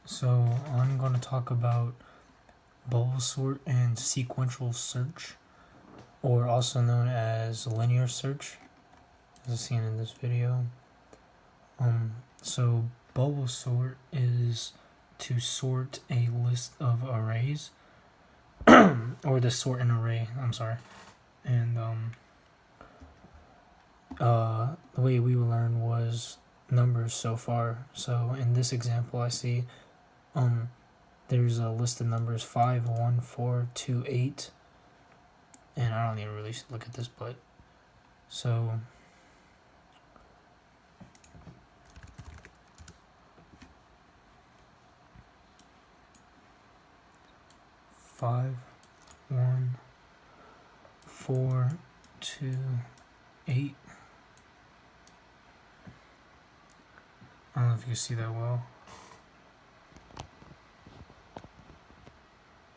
So I'm going to talk about BubbleSort and Sequential Search, or also known as linear search, as seen in this video. So BubbleSort is to sort a list of arrays, or to sort an array. And the way we learned was numbers so far. So in this example, I see there's a list of numbers 5, 1, 4, 2, 8, and I don't need to really look at this, but so five, 1, 4, 2, 8. I don't know if you can see that well.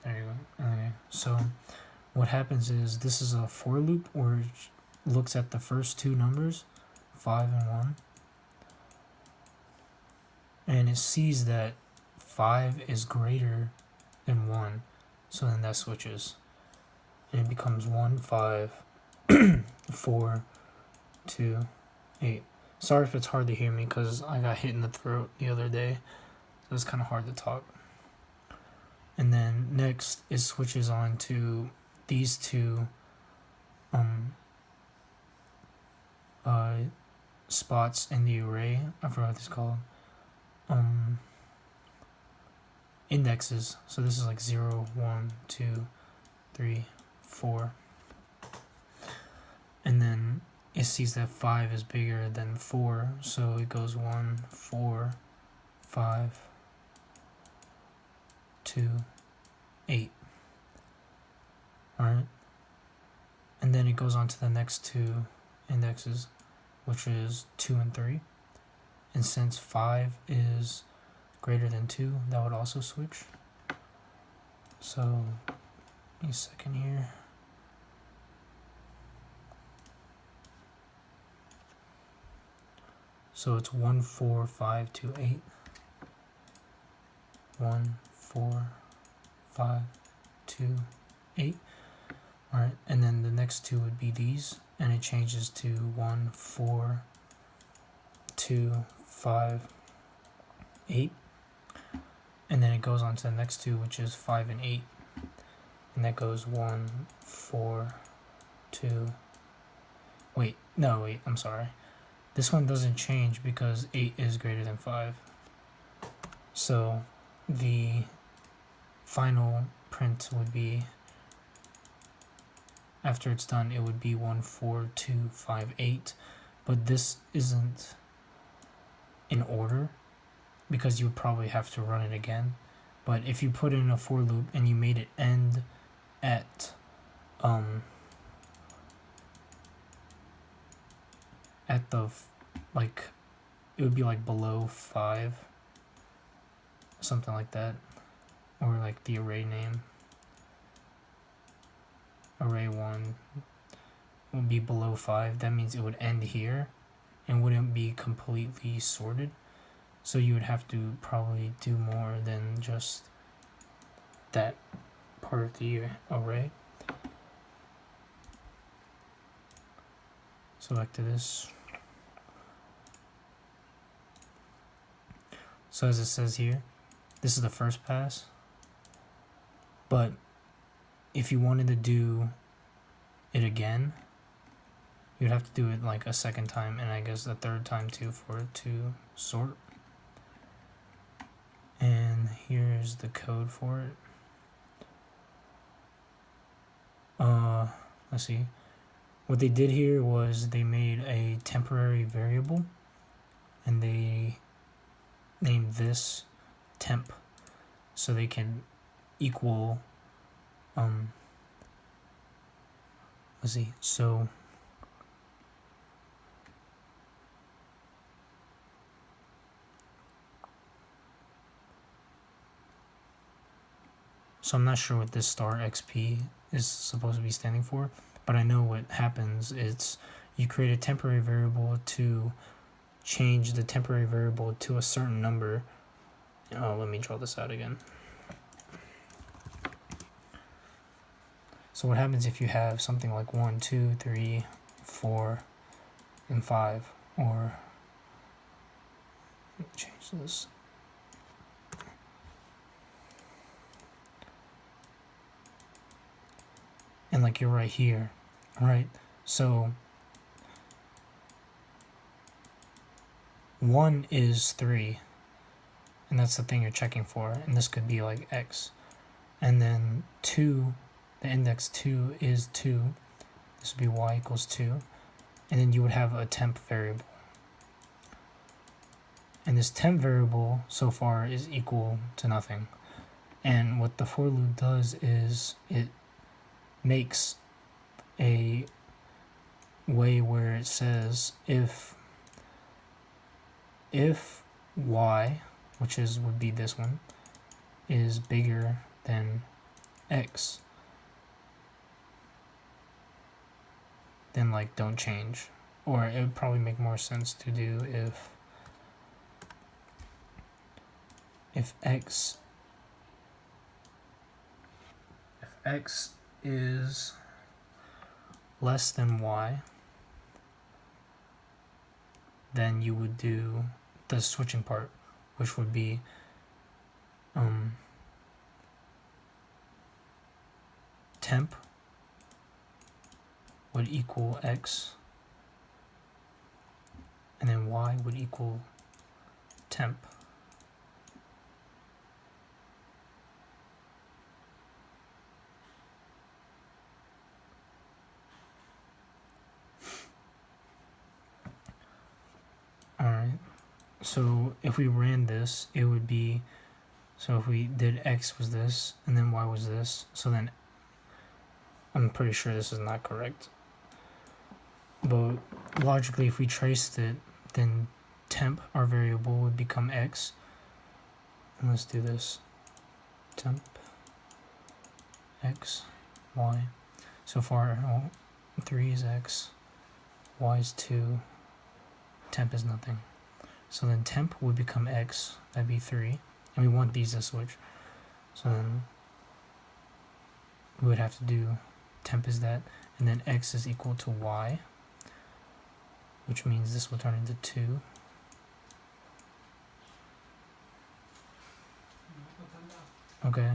There you go. Okay, so what happens is this is a for loop where it looks at the first two numbers, 5 and 1, and it sees that 5 is greater than 1, so then that switches, and it becomes 1, 5, 4, 2, 8. Sorry if it's hard to hear me because I got hit in the throat the other day, so it's kind of hard to talk. And then next it switches on to these two spots in the array. I forgot what it's called. Indexes. So this is like 0, 1, 2, 3, 4. And then it sees that 5 is bigger than 4, so it goes 1, 4, 5, 2, 8. Alright? And then it goes on to the next two indexes, which is 2 and 3. And since 5 is greater than 2, that would also switch. So, give me a second here. So it's 1, 4, 5, 2, 8. 1, 4, 5, 2, 8. Alright, and then the next two would be these, and it changes to 1, 4, 2, 5, 8. And then it goes on to the next two, which is 5 and 8. And that goes 1, 4, 2. Wait, I'm sorry. This one doesn't change because 8 is greater than 5. So the final print would be, after it's done, it would be 1, 4, 2, 5, 8. But this isn't in order because you would probably have to run it again. But if you put in a for loop and you made it end at the like, it would be like below 5, something like that, or like the array name, array 1 would be below 5. That means it would end here and wouldn't be completely sorted, so you would have to probably do more than just that part of the array. So back to this. So as it says here, this is the first pass, but if you wanted to do it again, you'd have to do it like a second time, and I guess a third time too, for it to sort. And here's the code for it. Let's see. What they did here was they made a temporary variable, and they named this temp, so they can equal let's see, so I'm not sure what this star XP is supposed to be standing for, but I know what happens. It's you create a temporary variable to change the temporary variable to a certain number, let me draw this out again. So what happens if you have something like 1, 2, 3, 4, and 5, or let me change this. And like you're right here, right? So 1 is 3, and that's the thing you're checking for, and this could be like x. And then 2, the index 2 is 2, this would be y equals 2, and then you would have a temp variable. And this temp variable so far is equal to nothing. And what the for loop does is it makes a way where it says if y, which would be this one, is bigger than x, then like don't change. Or it would probably make more sense to do if x is less than y, then you would do the switching part, which would be temp would equal x, and then y would equal temp. Alright, so if we ran this, it would be, so if we did x was this, and then y was this, so then I'm pretty sure this is not correct. But logically, if we traced it, then temp, our variable, would become x. And let's do this. Temp, x, y. So far, 3 is x, y is 2, temp is nothing. So then temp would become x, that'd be 3, and we want these to switch. So then we would have to do temp is that, and then x is equal to y, which means this will turn into 2. Okay.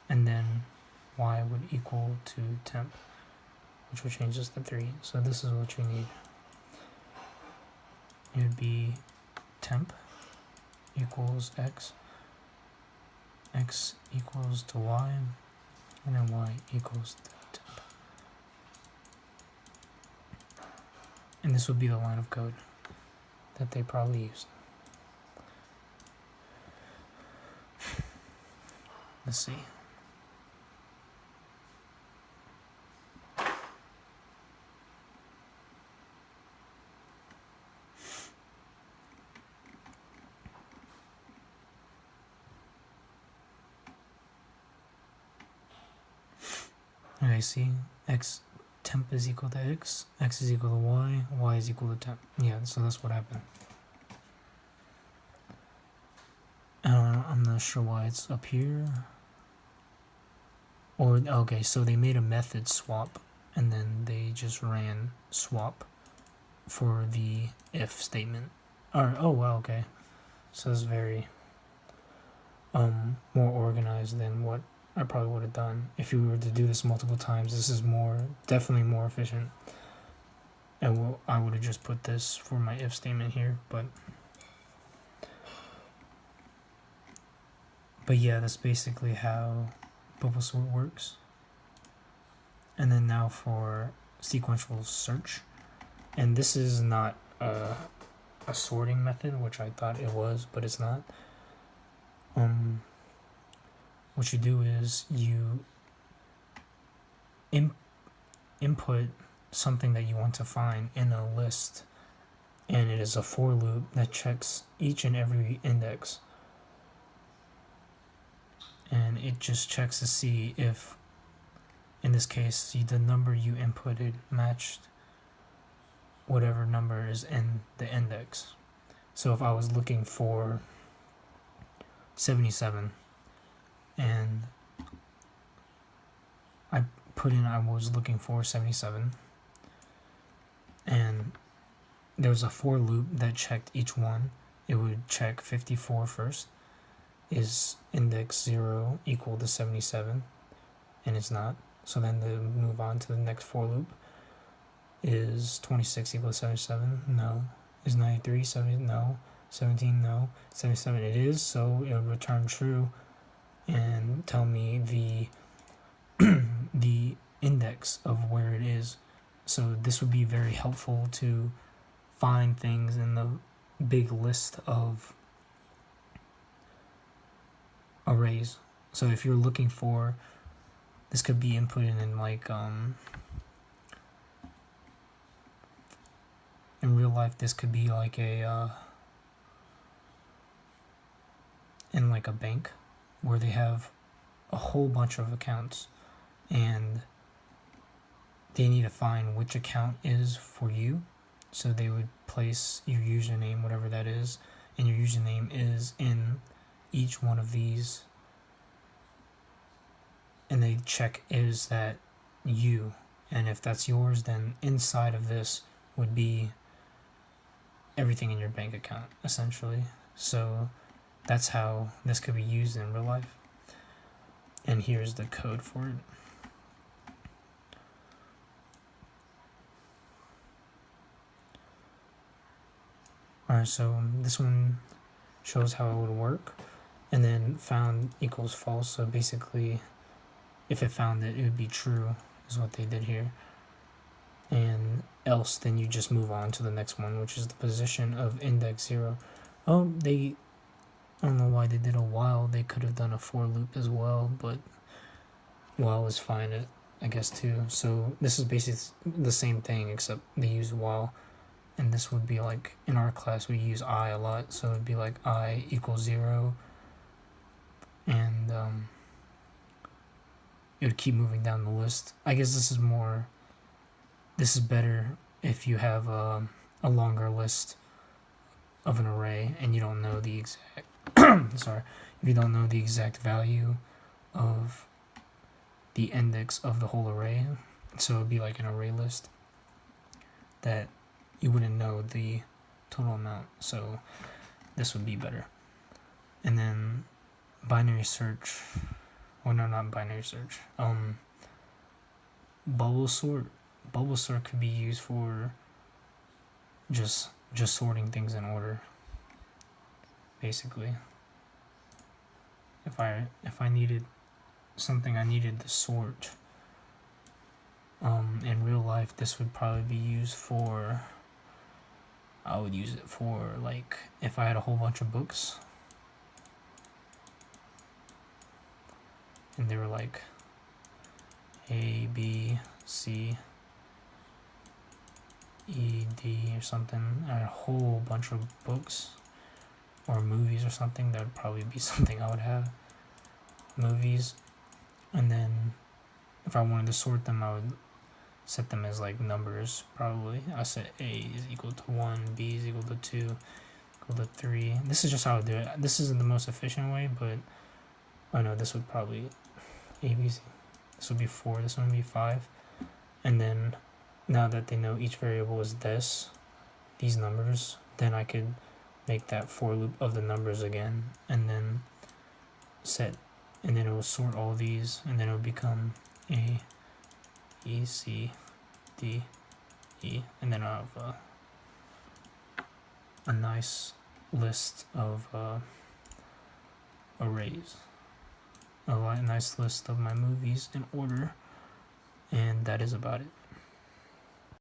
And then y would equal to temp, which will change this to 3. So this is what you need. It would be temp equals x, x equals to y, and then y equals to temp. And this would be the line of code that they probably used. Let's see. Okay, see, x temp is equal to x is equal to y is equal to temp. Yeah, so that's what happened. I'm not sure why it's up here. Or, okay, so they made a method swap, and then they just ran swap for the if statement. Or, oh, wow, okay. So it's very more organized than what I probably would have done. If you were to do this multiple times, this is definitely more efficient. And I would have just put this for my if statement here, but yeah, that's basically how BubbleSort works. And then now for sequential search, and this is not a sorting method, which I thought it was, but it's not. What you do is you input something that you want to find in a list, and it is a for loop that checks each and every index, and it just checks to see if, in this case, the number you inputted matched whatever number is in the index. So if I was looking for 77, and I was looking for 77, and there was a for loop that checked each one. It would check 54 first. Is index 0 equal to 77? And it's not. So then they move on to the next for loop. Is 26 equal to 77? No. Is 93 70? No. 17? No. 77 it is, so it would return true and tell me the index of where it is. So this would be very helpful to find things in the big list of arrays. So if you're looking for, this could be inputted in like in real life, this could be like a in like a bank where they have a whole bunch of accounts and they need to find which account is for you. So they would place your username, whatever that is, and your username is in each one of these, and they check, is that you? And if that's yours, then inside of this would be everything in your bank account, essentially. So that's how this could be used in real life. And here's the code for it. Alright, so this one shows how it would work, and then found equals false. So basically, if it found it would be true, is what they did here. And else, then you just move on to the next one, which is the position of index 0. Oh, I don't know why they did a while. They could have done a for loop as well, but while is fine, I guess, too. So this is basically the same thing, except they use while. And this would be like, in our class we use I a lot, so it would be like I equals 0, and it would keep moving down the list. I guess this is better if you have a longer list of an array and you don't know the exact if you don't know the exact value of the index of the whole array. So it would be like an array list that you wouldn't know the total amount, so this would be better. And then binary search, well, no, not binary search, BubbleSort. BubbleSort could be used for just sorting things in order, basically. If I needed something I needed to sort, in real life, this would probably be used for, I would use it for, like, if I had a whole bunch of books and they were like A, B, C, E, D or something. I had a whole bunch of books or movies or something. That would probably be something I would have. Movies. And then if I wanted to sort them, I would set them as like numbers, probably. I set A is equal to 1, B is equal to 2, equal to 3. This is just how I would do it. This isn't the most efficient way, but I know this would probably A, B, C. This would be 4, this one would be 5. And then now that they know each variable is these numbers, then I could make that for loop of the numbers again, and then and then it will sort all these, and then it will become A, E, C, D, E, and then I'll have a nice list of arrays, a nice list of my movies in order, and that is about it.